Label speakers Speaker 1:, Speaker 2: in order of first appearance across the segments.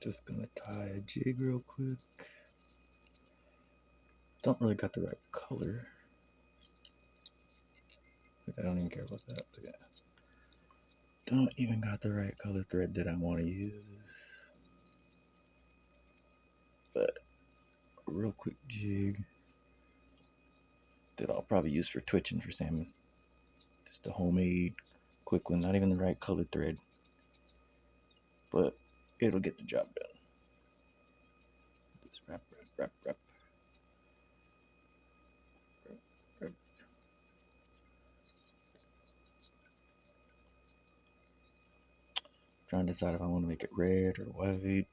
Speaker 1: Just gonna tie a jig real quick. Don't really got the right color. I don't even care about that. Yeah. Don't even got the right color thread that I want to use. But a real quick jig that I'll probably use for twitching for salmon. Just a homemade quick one, not even the right color thread. But it'll get the job done. Just wrap. Trying to decide if I want to make it red or white,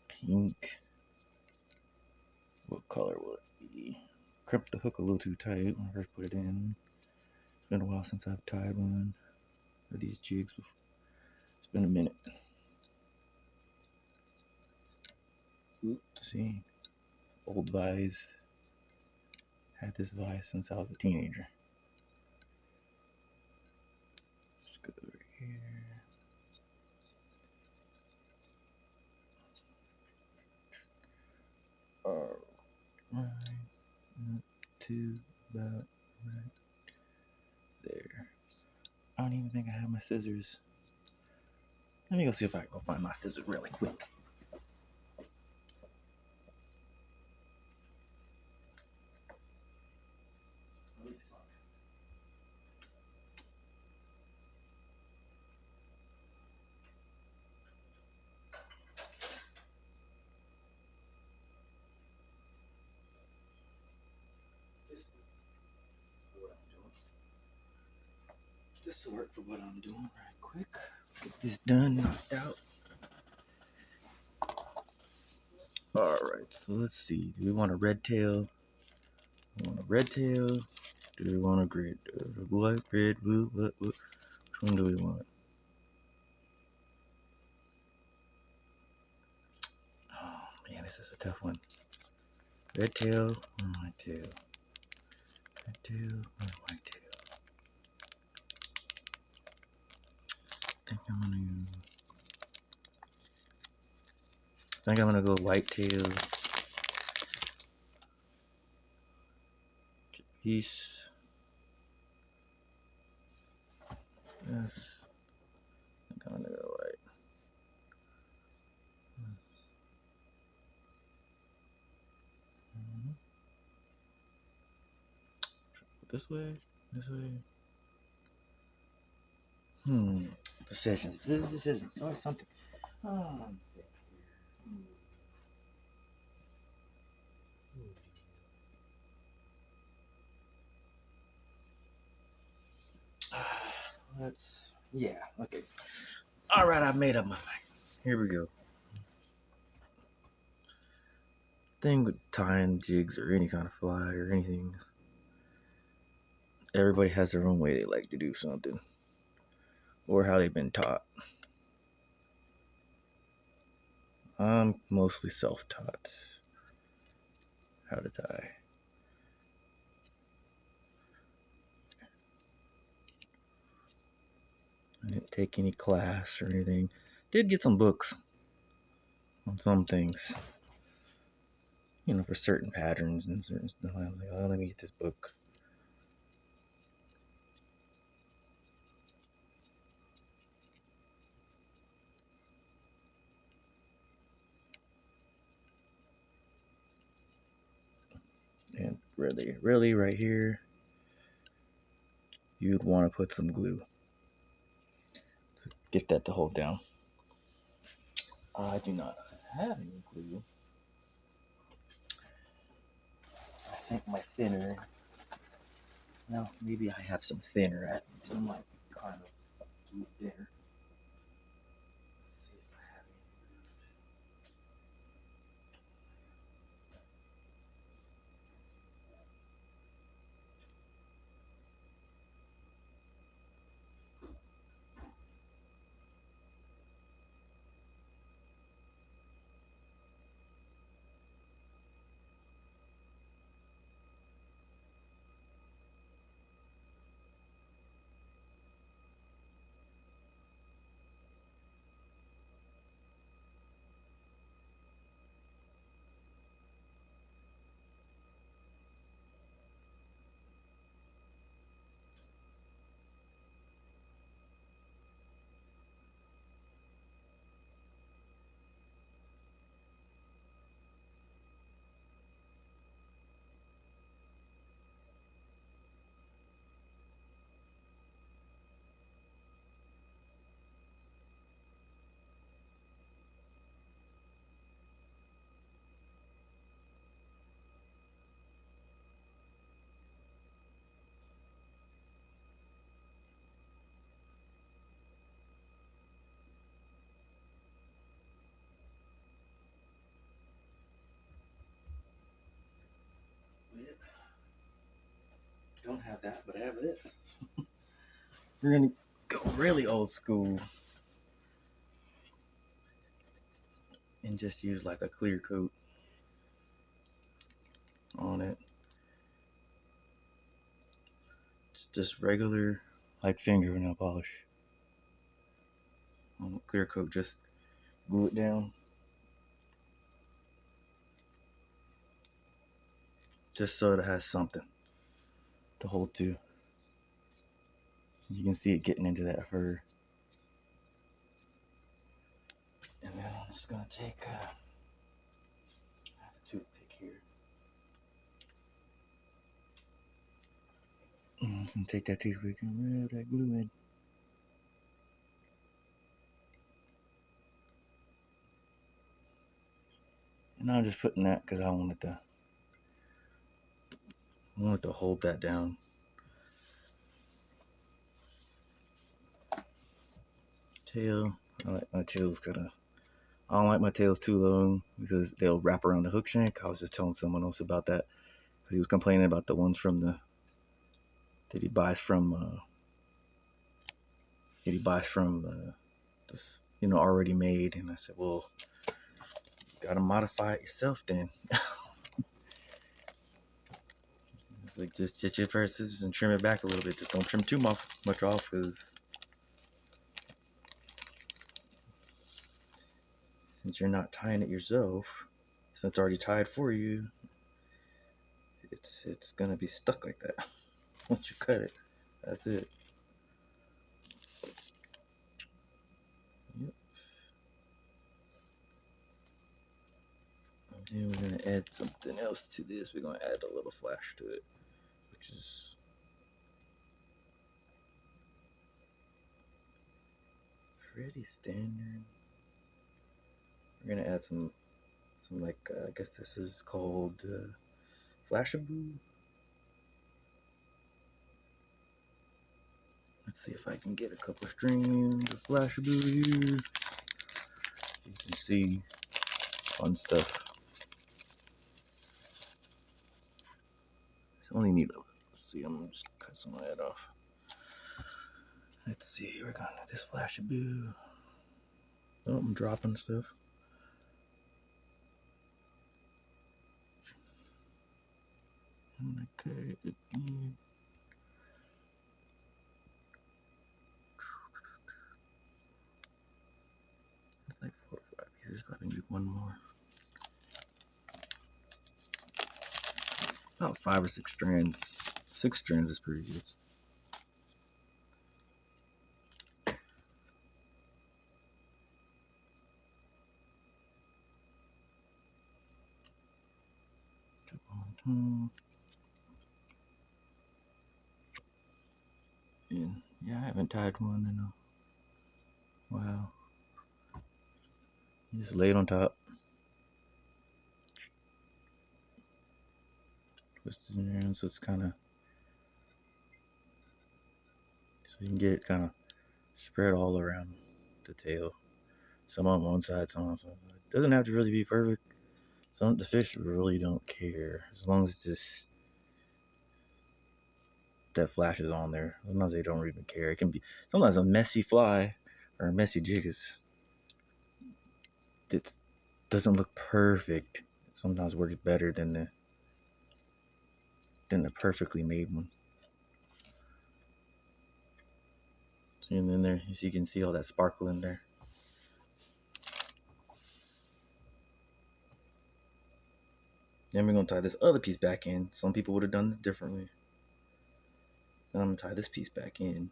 Speaker 1: pink. What color will it be? Crimped the hook a little too tight when I first put it in. It's been a while since I've tied one of these jigs. It's been a minute. Let's see. Old vise. Had this vise since I was a teenager. Let's go over here. Alright. Not too bad. Right there. I don't even think I have my scissors. Let me go see if I can go find my scissors really quick. This will work for what I'm doing right quick. Get this done, knocked out. Alright, so let's see. Do we want a red tail? We want a red tail? Do we want a grid? White, red, blue, what? Which one do we want? Oh man, this is a tough one. Red tail or white tail? Red tail or white tail? I think I'm gonna go white tail. Piece. Yes. I think I'm gonna go white. This way. This way. Decisions. This is decisions. So it's something. Okay. All right, I've made up my mind. Here we go. Thing with tying jigs or any kind of fly or anything, everybody has their own way they like to do something or how they've been taught. I'm mostly self-taught how to tie. I didn't take any class or anything. Did get some books on some things, for certain patterns and certain stuff. I was like, oh, let me get this book. And really right here, you'd want to put some glue to get that to hold down. I do not have any glue. I think my thinner. Well, maybe I have some thinner at some like kind of glue thinner. Let's see if I have any. don't have that, but I have this. We're gonna go really old school and just use like a clear coat on it. It's just regular like fingernail polish. Clear coat, just glue it down. Just so it has something to hold to. You can see it getting into that fur. And then I'm just gonna take I have a toothpick here. And take that toothpick and rub that glue in. And I'm just putting that because I wanted to hold that down. Tail. I like my tails I don't like my tails too long because they'll wrap around the hook shank. I was just telling someone else about that because he was complaining about the ones from that he buys from this, already made. And I said, well, you gotta modify it yourself then. It's like just get your pair of scissors and trim it back a little bit. Just don't trim too much off because since you're not tying it yourself, since it's already tied for you, it's gonna be stuck like that. Once you cut it, that's it. Yep. And then we're gonna add something else to this. We're gonna add a little flash to it, which is pretty standard. We're gonna add some like I guess this is called Flashaboo. Let's see if I can get a couple strings of Flashaboo here. You can see fun stuff. I only need let's see, I'm gonna just cut some of that off. Let's see, we're gonna do this Flashaboo. Oh, I'm dropping stuff. I'm gonna cut it again. It's like 4 or 5 pieces, but I can do one more. About 5 or 6 strands. 6 strands is pretty good. And yeah, I haven't tied one in a while. You just lay it on top. Twist it around so it's kind of, so you can get it kind of spread all around the tail. Some on one side, some on the other side. It doesn't have to really be perfect. The fish really don't care as long as it's just that flash is on there. Sometimes they don't even care. It can be sometimes a messy fly or a messy jig it doesn't look perfect. Sometimes works better than the perfectly made one. And then there, as you can see all that sparkle in there. Then we're gonna tie this other piece back in. Some people would have done this differently. Then I'm gonna tie this piece back in.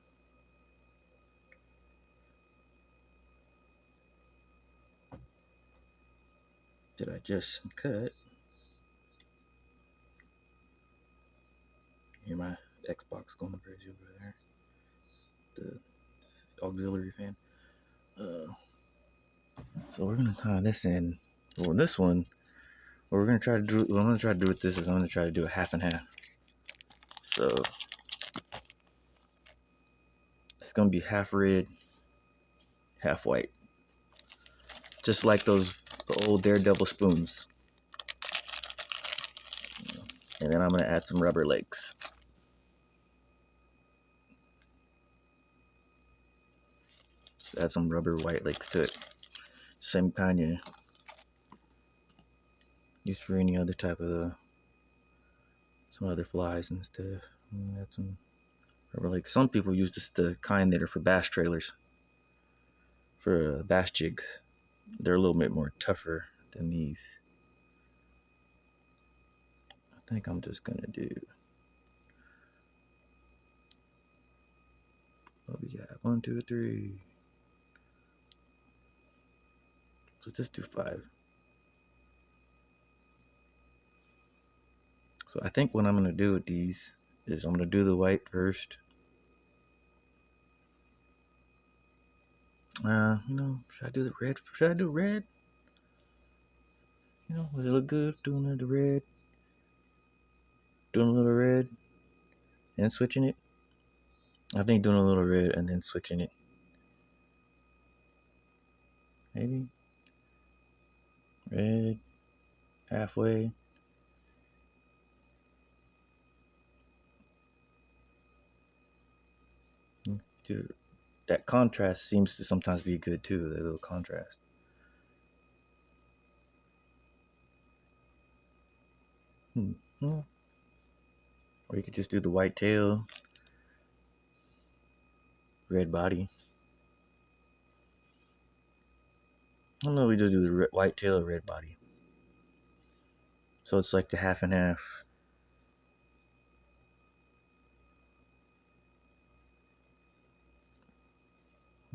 Speaker 1: Did I just cut? Hear my Xbox going crazy over there. The auxiliary fan. So we're gonna tie this in. Well, this one, what we're gonna try to do, what I'm gonna try to do with this is I'm gonna try to do a half and half. So it's gonna be half red, half white, just like those old Daredevil spoons. And then I'm gonna add some rubber legs. Just add some rubber white legs to it. Same kind you use for any other type of some other flies and stuff. Add some rubber legs. Some people use just the kind that are for bass trailers, for bass jigs. They're a little bit more tougher than these. I think I'm just gonna do. What we got? 1, 2, 3. Let's just do 5. So I think what I'm gonna do with these is I'm gonna do the white first. Should I do the red? Should I do red? Does it look good doing the red? Doing a little red and switching it? I think doing a little red and then switching it. Maybe red halfway. Dude, that contrast seems to sometimes be good too. That little contrast. Or you could just do the white tail, red body. I don't know. We just do the white tail, red body. So it's like the half and half.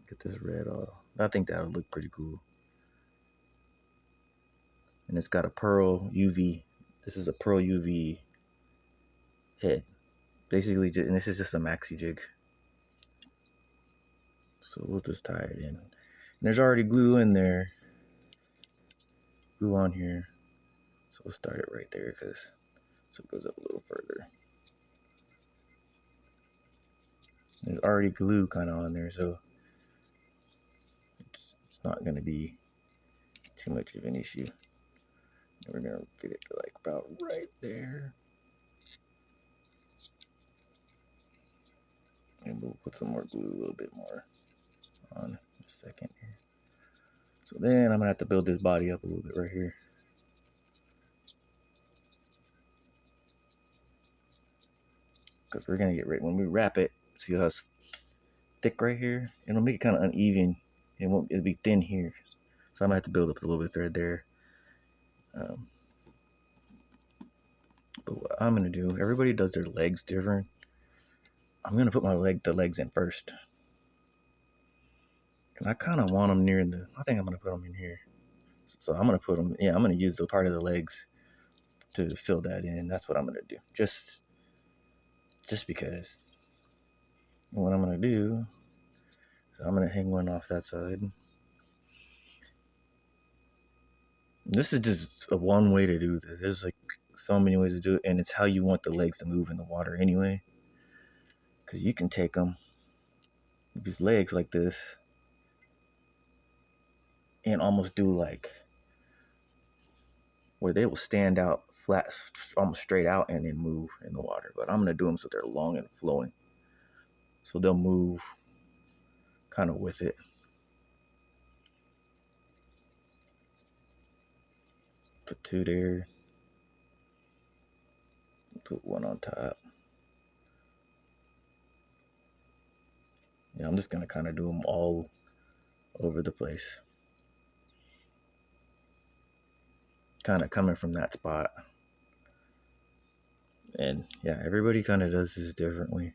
Speaker 1: Get this red off. I think that would look pretty cool. And it's got a pearl UV. This is a pearl UV head. Basically, and this is just a maxi jig. So we'll just tie it in. And there's already glue in there. Glue on here. So we'll start it right there so it goes up a little further. There's already glue kind of on there, so it's not going to be too much of an issue. And we're going to get it to like about right there. And we'll put some more glue, a little bit more on a second here. So then I'm going to have to build this body up a little bit right here. Because we're going to get ready. When we wrap it, see how it's thick right here? It'll make it kind of uneven. It'll be thin here. So I'm going to have to build up a little bit of thread there. But what I'm going to do, everybody does their legs different. I'm going to put the legs in first. And I kind of want them near I think I'm going to put them in here. So I'm going to put them, I'm going to use the part of the legs to fill that in. That's what I'm going to do. Just because. What I'm going to do, so I'm going to hang one off that side. This is just one way to do this. There's like so many ways to do it, and it's how you want the legs to move in the water anyway. Because you can take them, these legs like this, and almost do like where they will stand out flat, almost straight out, and then move in the water. But I'm going to do them so they're long and flowing. So they'll move kind of with it. Put 2 there. Put 1 on top. I'm just going to kind of do them all over the place. Kind of coming from that spot. And everybody kind of does this differently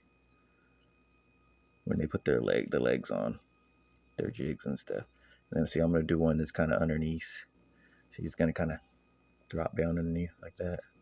Speaker 1: when they put the legs on their jigs and stuff. And then see, I'm going to do one that's kind of underneath. See, it's going to kind of drop down underneath like that.